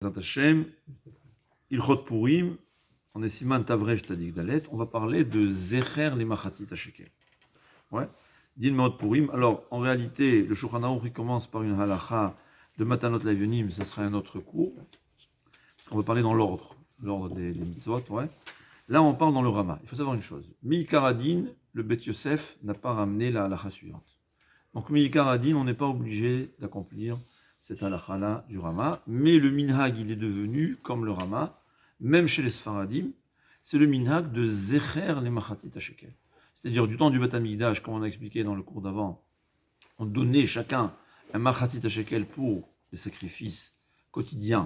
Hashem, Ilchot Purim, on est Siman Tavrej Tzadik Dalet, on va parler de Zecher les Machatzit HaShekel. Ouais. Din Meot Purim. Alors, en réalité, le Shulchan Aruch commence par une halacha de Matanot Lavionim, ça sera un autre cours. On va parler dans l'ordre des mitzvot. Ouais. Là, on parle dans le Rama. Il faut savoir une chose. Mi'ikar Adin, le Bet Yosef n'a pas ramené la halacha suivante. Donc, Mi'ikar Adin, on n'est pas obligé d'accomplir cette halakha-là du Rama, mais le minhag, il est devenu, comme le Rama, même chez les Sfaradim, c'est le minhag de Zecher les Machatzit HaShekel. C'est-à-dire, du temps du Beth Amikdash, comme on a expliqué dans le cours d'avant, on donnait chacun un Machatzit HaShekel pour les sacrifices quotidiens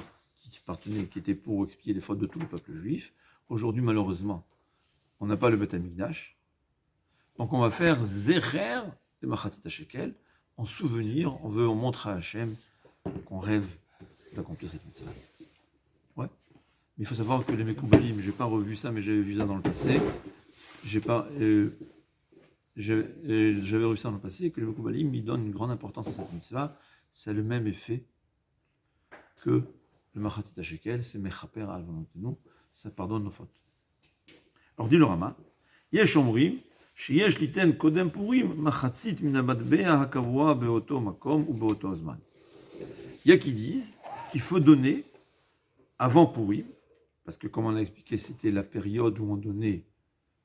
qui étaient pour expier les fautes de tout le peuple juif. Aujourd'hui, malheureusement, on n'a pas le Beth Amikdash. Donc on va faire Zecher les Machatzit HaShekel, en souvenir, on montre à Hachem qu'on rêve d'accomplir cette mitzvah. Ouais. Mais il faut savoir que les Mekoubalim, je n'ai pas revu ça, mais j'avais vu ça dans le passé. J'avais revu ça dans le passé, que les Mekoubalim, ils donnent une grande importance à cette mitzvah. Ça a le même effet que le Machatzit HaShekel, c'est Mechaper al Vanotenu, ça pardonne nos fautes. Alors dit le Rama, Yesh Omrim, שיש ליתן קודם פורים מחצית מן המטבע הקבוע באותו מקום ובאותו הזמן. Il y a qui disent qu'il faut donner avant Purim, parce que comme on a expliqué, c'était la période où on donnait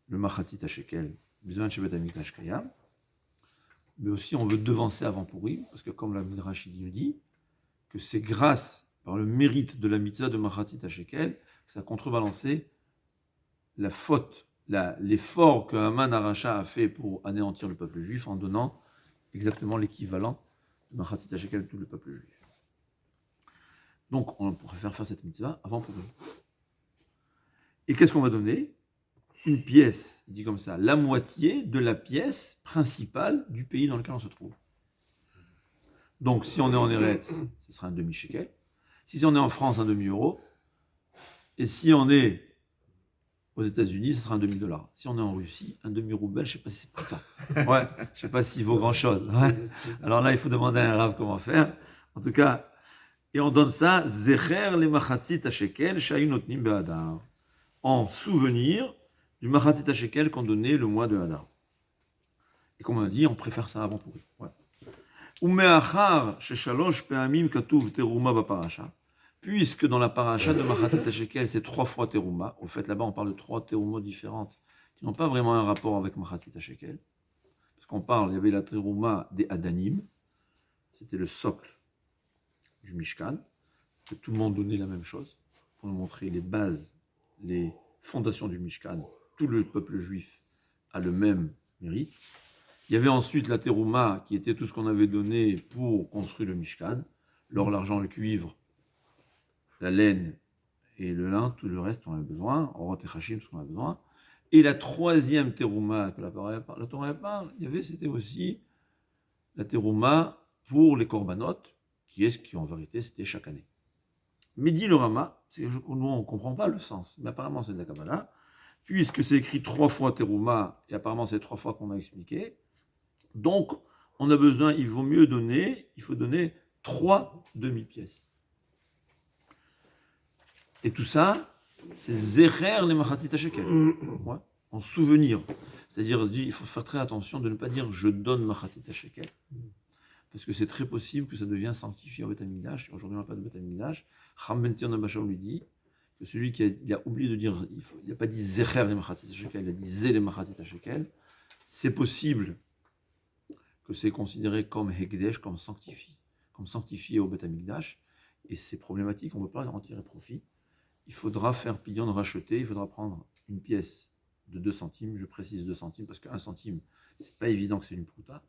le Machatzit HaShekel, besoin de Beth Amikdash Kayam, mais aussi on veut devancer avant Purim, parce que comme la Midrash nous dit, que c'est grâce, par le mérite de la mitzvah de Machatzit HaShekel, que ça a contrebalancé la faute, l'effort que Haman Aracha a fait pour anéantir le peuple juif en donnant exactement l'équivalent de Machatzit HaShekel de tout le peuple juif. Donc, on pourrait faire cette mitzvah avant Purim. Et qu'est-ce qu'on va donner? Une pièce, il dit comme ça, la moitié de la pièce principale du pays dans lequel on se trouve. Donc, si on est en Eretz, ce sera un demi-shekel. Si on est en France, un demi-euro. Et si on est aux États-Unis, ce sera un $1. Si on est en Russie, un demi-rouble, je ne sais pas si c'est pourtant. Ouais, je ne sais pas s'il vaut grand-chose. Ouais. Alors là, il faut demander à un rave comment faire. En tout cas, et on donne ça, Zecher le Machatzit HaShekel Shayu Notnim Be'adar, en souvenir du Machatzit HaShekel qu'on donnait le mois de Hadar. Et comme on a dit, on préfère ça avant Purim. Ouais. Umeachar sheshalosh pe'amim katuv teruma b'parasha. Puisque dans la paracha de Machatzit HaShekel, c'est 3 fois Teruma. Au fait, là-bas, on parle de 3 Terumot différentes qui n'ont pas vraiment un rapport avec Machatzit HaShekel. Parce qu'on parle, il y avait la Teruma des Adanim, c'était le socle du Mishkan, que tout le monde donnait la même chose, pour nous montrer les bases, les fondations du Mishkan. Tout le peuple juif a le même mérite. Il y avait ensuite la Teruma, qui était tout ce qu'on avait donné pour construire le Mishkan, l'or, l'argent, le cuivre, la laine et le lin, tout le reste on a besoin, Orot et Chachim, tout ce qu'on a besoin. Et la troisième terouma que la Torah parle, c'était aussi la terouma pour les korbanot, qui en vérité c'était chaque année. Mais dit le Rama, nous on ne comprend pas le sens, mais apparemment c'est de la Kabbalah, puisque c'est écrit 3 fois terouma, et apparemment c'est 3 fois qu'on a expliqué, donc on a besoin, il faut donner 3 demi-pièces. Et tout ça, c'est Zecher les Machatzit HaShekel. Ouais, en souvenir. C'est-à-dire, il faut faire très attention de ne pas dire je donne Machatzit HaShekel. Parce que c'est très possible que ça devienne sanctifié au Beth Amikdash. Aujourd'hui, on n'a pas de Beth Amikdash. Cham Ben Zion Abasham lui dit que celui qui a oublié de dire, il n'a pas dit Zecher les Machatzit HaShekel, il a dit Zé les Machatzit HaShekel. C'est possible que c'est considéré comme Hekdesh, comme sanctifié au Beth Amikdash. Et c'est problématique, on ne peut pas en tirer profit. Il faudra faire pignon racheter, il faudra prendre une pièce de 2 centimes, je précise 2 centimes, parce que 1 centime, c'est pas évident que c'est une prouta.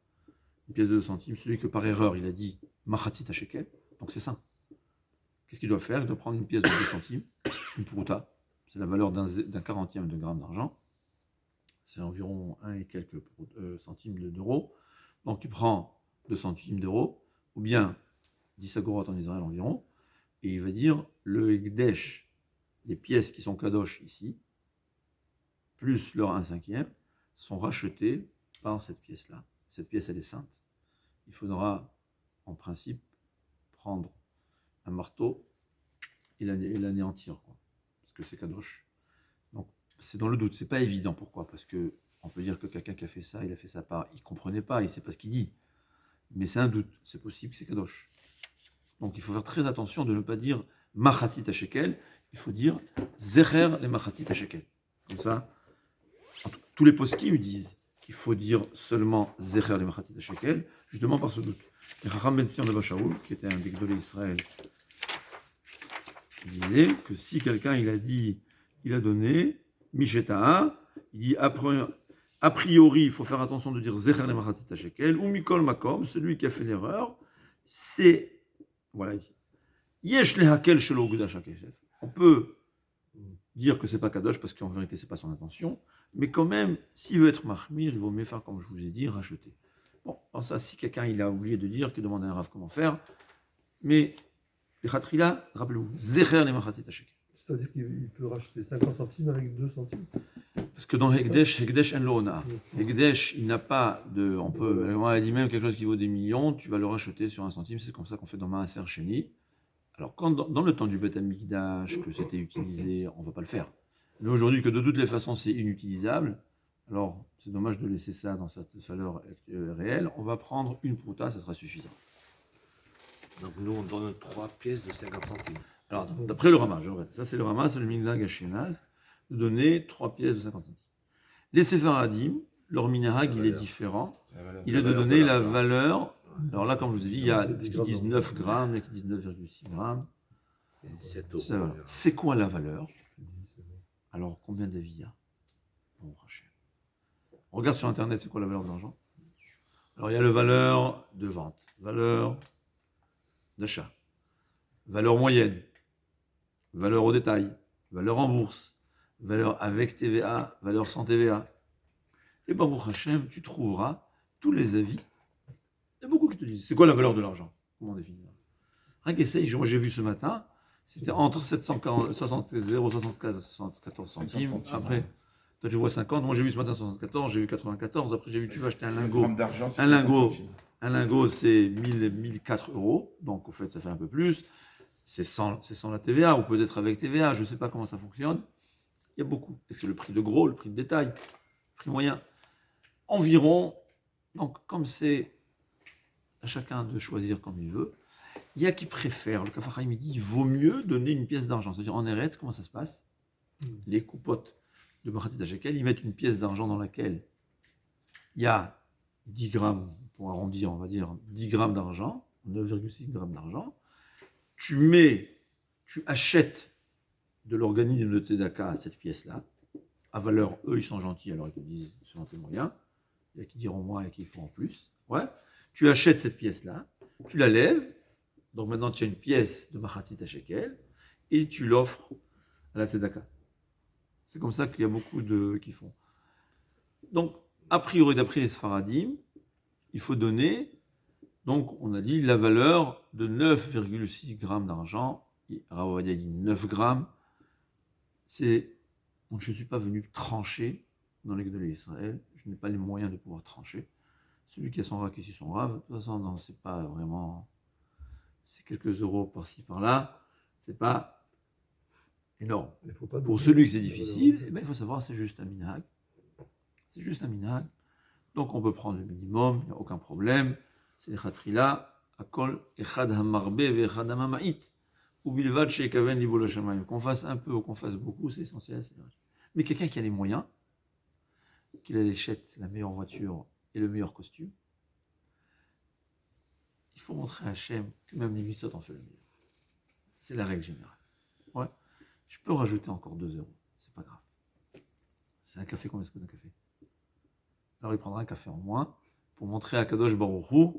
Une pièce de 2 centimes, celui que par erreur, il a dit Machatzit HaShekel, donc c'est ça. Qu'est-ce qu'il doit faire? Il doit prendre une pièce de 2 centimes, une prouta, c'est la valeur d'un 40e de gramme d'argent, c'est environ 1 et quelques centimes d'euros, donc il prend 2 centimes d'euros, ou bien 10 agorot en Israël environ, et il va dire le Hekdesh, les pièces qui sont kadosh ici, plus leur 1/5, sont rachetées par cette pièce-là. Cette pièce, elle est sainte. Il faudra, en principe, prendre un marteau l'anéantir, quoi. Parce que c'est kadosh. Donc, c'est dans le doute, c'est pas évident. Pourquoi? Parce que on peut dire que quelqu'un qui a fait ça, il a fait ça par, il comprenait pas, il sait pas ce qu'il dit. Mais c'est un doute, c'est possible que c'est kadosh. Donc il faut faire très attention de ne pas dire machatzit à shekel, il faut dire zecher les machatzit à shekel. Comme ça, tous les poskim disent qu'il faut dire seulement zecher les machatzit à shekel, justement par ce doute. Et Chacham ben Sion de Bachaoul, qui était un des Gdolei Israël, disait que si quelqu'un il a donné Misheta'a, il dit a priori, il faut faire attention de dire Zecher le Machatzit Shekel, ou Mikol Makom, celui qui a fait l'erreur, c'est, voilà, il dit, Yesh lehakel shelo gudash hakesef. On peut dire que c'est pas Kadosh parce qu'en vérité c'est pas son intention, mais quand même, s'il veut être Mahmir, il vaut mieux faire comme je vous ai dit, racheter. Bon, dans ça, si quelqu'un il a oublié de dire, qu'il demande à un Rav comment faire, mais les Khatrila, rappelez-vous, Zecher le Machatzit Shekel. C'est-à-dire qu'il peut racheter 50 centimes avec 2 centimes. Parce que dans Hekdesh en l'ona. Hekdesh, il n'a pas de. On a dit même quelque chose qui vaut des millions, tu vas le racheter sur 1 centime, c'est comme ça qu'on fait dans Maaser Sheni. Alors, quand dans le temps du Beth Amikdash, que c'était utilisé, on ne va pas le faire. Mais aujourd'hui, que de toutes les façons, c'est inutilisable, alors c'est dommage de laisser ça dans cette valeur réelle. On va prendre une prouta, ça sera suffisant. Donc nous, on donne 3 pièces de 50 centimes. Alors, d'après le Rama, je répète, ça c'est le Rama, c'est le Minhag Ashkenaz, de donner 3 pièces de 50 centimes. Les Séfaradim, leur minhag, il est différent. Il est de donner la valeur. Alors là, comme je vous ai dit, il y a qui disent 9 grammes, il y a qui disent 9,6 grammes. C'est quoi la valeur? Alors, combien d'avis il y a? Bon, on regarde sur Internet, c'est quoi la valeur de l'argent? Alors, il y a la valeur de vente, valeur d'achat, valeur moyenne, valeur au détail, valeur en bourse, valeur avec TVA, valeur sans TVA. Et Baruch Hashem, tu trouveras tous les avis. Il y a beaucoup qui te disent, c'est quoi la valeur de l'argent? Comment définir? Rien qu'essaye, moi j'ai vu ce matin, c'était entre 0,74 centimes. Après, toi tu vois 50, moi j'ai vu ce matin 74, j'ai vu 94, après j'ai vu tu vas acheter un lingot. Un lingot c'est 1004 euros, donc au fait ça fait un peu plus. C'est sans la TVA, ou peut-être avec TVA, je ne sais pas comment ça fonctionne. Il y a beaucoup. Et c'est le prix de gros, le prix de détail, le prix moyen. Environ, donc comme c'est à chacun de choisir comme il veut, il y a qui préfèrent, le Kaf HaChaim dit, il vaut mieux donner une pièce d'argent. C'est-à-dire en Eretz, comment ça se passe? Les coupotes de Machatzit Shekel, ils mettent une pièce d'argent dans laquelle il y a 10 grammes, pour arrondir, on va dire 10 grammes d'argent, 9,6 grammes d'argent. Tu achètes de l'organisme de Tzedaka cette pièce-là, à valeur, eux ils sont gentils, alors ils te disent selon tes moyens, il y a qui diront moins et qui font en plus, ouais. Tu achètes cette pièce-là, tu la lèves, donc maintenant tu as une pièce de Machatzit Shekel, et tu l'offres à la Tzedaka. C'est comme ça qu'il y a beaucoup qui font. Donc, a priori, d'après les Sfaradim, il faut donner, donc on a dit, la valeur de 9,6 grammes d'argent, Rav Ovadia dit 9 grammes, donc je ne suis pas venu trancher dans les Gdolei Israël, je n'ai pas les moyens de pouvoir trancher. Celui qui a son rav, qui suit son rav, de toute façon, non, c'est pas vraiment, c'est quelques euros par-ci par-là, c'est pas énorme. Pour celui que c'est difficile, eh ben, il faut savoir, c'est juste un minhag. C'est juste un minhag. Donc on peut prendre le minimum, il n'y a aucun problème. C'est les Khatrila, Akol, Echad Hamarbe, Vechad Hamamait. Qu'on fasse un peu ou qu'on fasse beaucoup, c'est essentiel. Mais quelqu'un qui a les moyens, qu'il achète la meilleure voiture et le meilleur costume, il faut montrer à Hachem que même les mitzvot en fait le meilleur. C'est la règle générale. Ouais. Je peux rajouter encore 2 euros, c'est pas grave. C'est un café, combien ça coûte un café? Alors il prendra un café en moins pour montrer à Kadosh Baruch Hu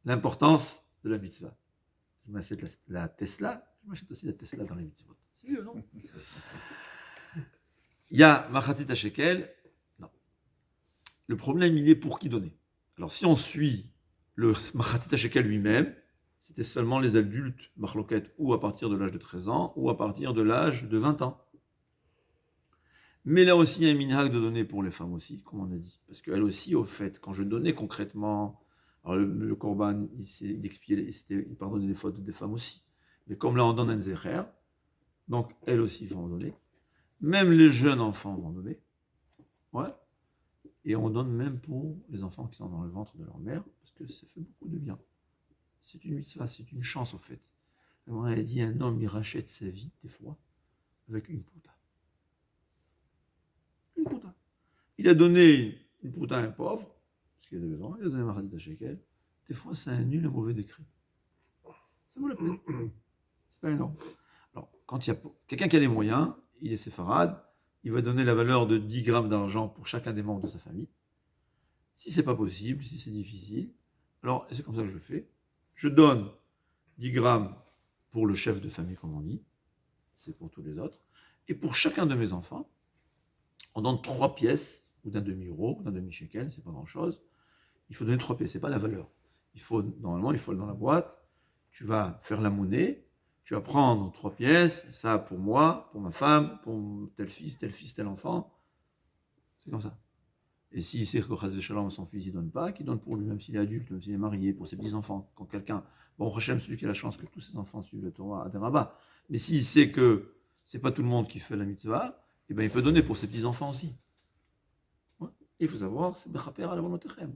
l'importance de la mitzvah. Je m'achète la Tesla, je m'achète aussi la Tesla dans les mitzvot. C'est mieux, non? Il y a Machatzit Shekel. Non. Le problème, il est pour qui donner? Alors, si on suit le Machatzit Shekel lui-même, c'était seulement les adultes, Machloket, ou à partir de l'âge de 13 ans, ou à partir de l'âge de 20 ans. Mais là aussi, il y a un minhag de donner pour les femmes aussi, comme on a dit. Parce qu'elles aussi, au fait, quand je donnais concrètement, alors le Korban, il pardonnait les fautes des femmes aussi. Mais comme là, on donne un zecher, donc elles aussi vont en donner. Même les jeunes enfants vont en donner. Ouais. Et on donne même pour les enfants qui sont dans le ventre de leur mère, parce que ça fait beaucoup de bien. C'est une mitzvah, c'est une chance au fait. On a dit, un homme, il rachète sa vie, des fois, avec une pouta. Une pouta. Il a donné une pouta à un pauvre, parce qu'il a besoin, il a donné un marazit à shekel. Des fois, c'est un nul, un mauvais décret. Ça vaut la peine. C'est pas énorme. Alors, quand il y a quelqu'un qui a des moyens, il est séfarade, il va donner la valeur de 10 grammes d'argent pour chacun des membres de sa famille. Si c'est pas possible, si c'est difficile, alors c'est comme ça que je fais. Je donne 10 grammes pour le chef de famille, comme on dit, c'est pour tous les autres, et pour chacun de mes enfants, on donne 3 pièces, ou d'un demi-euro, ou d'un demi-shekel, c'est pas grand-chose. Il faut donner 3 pièces, c'est pas la valeur. Normalement, il faut dans la boîte, tu vas faire la monnaie, tu vas prendre 3 pièces, ça pour moi, pour ma femme, pour tel fils, tel enfant. C'est comme ça. Et s'il sait que Chas Shalom, son fils, il donne pas, qu'il donne pour lui, même s'il est adulte, même s'il est marié, pour ses petits-enfants. Quand quelqu'un, bon, Hachem, celui qui a la chance que tous ses enfants suivent le Torah à des rabbats. Mais s'il sait que c'est pas tout le monde qui fait la mitzvah, eh ben, il peut donner pour ses petits-enfants aussi. Ouais. Et il faut savoir, c'est Bechaper à la volontéchem.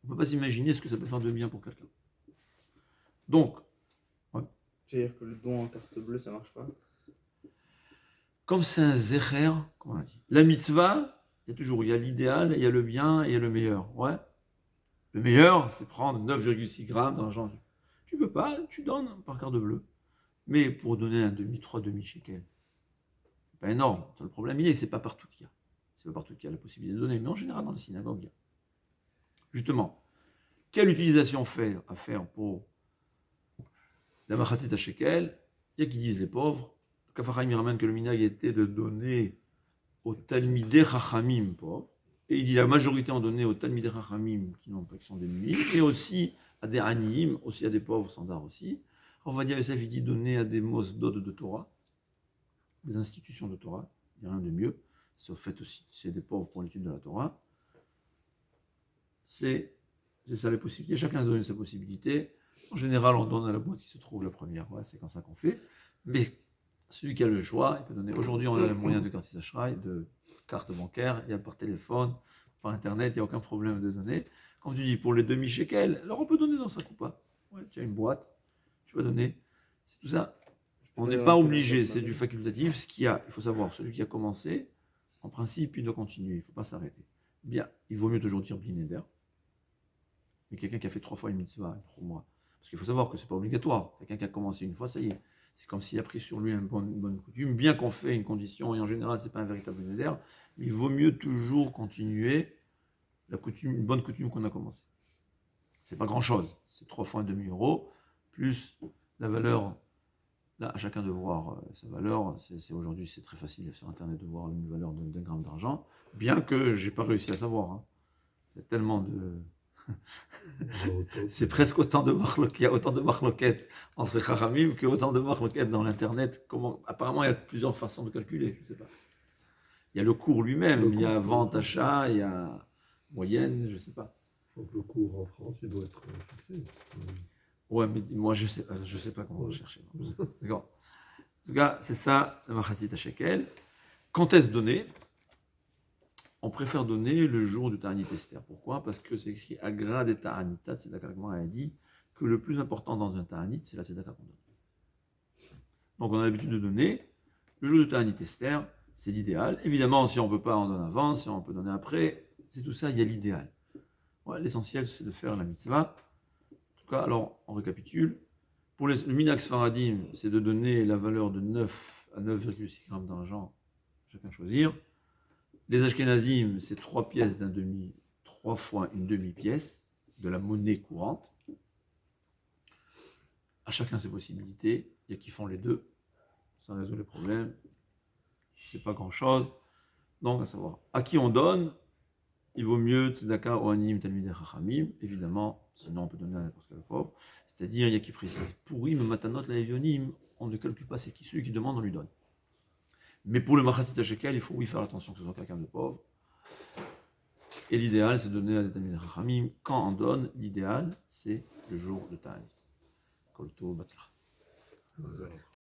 On ne peut pas s'imaginer ce que ça peut faire de bien pour quelqu'un. Donc, ouais. C'est-à-dire que le don en carte bleue, ça marche pas? Comme c'est un zecher, comme on a dit, la mitzvah, il y a l'idéal, il y a le bien et il y a le meilleur. Ouais. Le meilleur, c'est prendre 9,6 grammes d'argent. Tu peux pas, tu donnes par carte bleue. Mais pour donner 3 demi-shekels, c'est pas énorme. Le problème, c'est pas partout qu'il y a. C'est pas partout qu'il y a la possibilité de donner. Mais en général, dans les synagogues, il y a. Justement, quelle utilisation à faire pour la machatzit à shekel? Il y a qui disent les pauvres. Le Kafar Haïm ramène que le minag était de donner aux talmidei chachamim pauvres. Et il dit la majorité en donné aux talmidei chachamim qui n'ont pas, qui sont des nuits, et aussi à des aniim, aussi à des pauvres standards aussi. On va dire Yosef, il dit donner à des mosdot de Torah, des institutions de Torah, il n'y a rien de mieux. C'est au fait aussi, c'est des pauvres pour l'étude de la Torah. C'est ça les possibilités. Chacun a donné sa possibilité. En général, on donne à la boîte qui se trouve la première. Ouais, c'est comme ça qu'on fait. Mais celui qui a le choix, il peut donner. Aujourd'hui, on a les moyens de carte Ashray, de carte bancaire, il y a par téléphone, par internet, il n'y a aucun problème de donner. Comme tu dis, pour les demi-shekels, alors on peut donner dans sa coupa. Ouais, tu as une boîte, tu vas donner. C'est tout ça. On n'est pas obligé, c'est du facultatif. Ce qu'il y a, il faut savoir, celui qui a commencé, en principe, il doit continuer, il ne faut pas s'arrêter. Bien, il vaut mieux toujours dire Blineder. Mais quelqu'un qui a fait 3 fois une mitzvah, pour moi. Parce qu'il faut savoir que ce n'est pas obligatoire. Quelqu'un qui a commencé une fois, ça y est. C'est comme s'il a pris sur lui une bonne coutume, bien qu'on fait une condition, et en général, ce n'est pas un véritable neder, mais il vaut mieux toujours continuer une bonne coutume qu'on a commencé. C'est pas grand-chose. C'est 3 fois un demi-euro, plus la valeur. Là, à chacun de voir sa valeur. Aujourd'hui, c'est très facile sur Internet de voir une valeur d'un gramme d'argent, bien que je n'ai pas réussi à savoir. Hein. Il y a tellement de... c'est presque autant de marloquettes, il y a autant de marloquettes entre Chachamim que autant de marloquettes dans l'internet. Apparemment, il y a plusieurs façons de calculer, je ne sais pas. Il y a le cours lui-même, il y a vente, achat, il y a moyenne, je ne sais pas. Donc le cours en France, il doit être fixé. Ouais, mais moi, je sais pas comment chercher. D'accord. En tout cas, c'est ça, la machatzit à shekel. Quand est-ce donné? On préfère donner le jour du Ta'anit Esther. Pourquoi? Parce que c'est écrit Agra de Ta'anitat, c'est d'accord, a dit que le plus important dans un Ta'anit, c'est la Tzedaka qu'on donne. Donc on a l'habitude de donner le jour du Ta'anit Esther, c'est l'idéal. Évidemment, si on ne peut pas en donner avant, si on peut donner après, c'est tout ça, il y a l'idéal. Ouais, l'essentiel, c'est de faire la mitzvah. En tout cas, alors, on récapitule. Pour le Minax Faradim, c'est de donner la valeur de 9 à 9,6 grammes d'argent, chacun choisir. Les Ashkenazim, c'est 3 pièces d'un demi, 3 fois une demi-pièce de la monnaie courante. À chacun ses possibilités. Il y a qui font les deux. Ça résout les problèmes. C'est pas grand-chose. Donc, à savoir, à qui on donne, il vaut mieux Tzedaka, Ohanim, Talmidei Chachamim, évidemment, sinon on peut donner à n'importe quel pauvre. C'est-à-dire, il y a qui précise, Purim, Matanot, Laevionim, on ne calcule pas, c'est qui celui qui demande, on lui donne. Mais pour le Machatzit HaShekel, il faut oui faire attention que ce soit quelqu'un de pauvre. Et l'idéal, c'est de donner à des Talmidei Chachamim. Quand on donne, l'idéal, c'est le jour de Ta'anit. Kolto Batzlach. Ouais.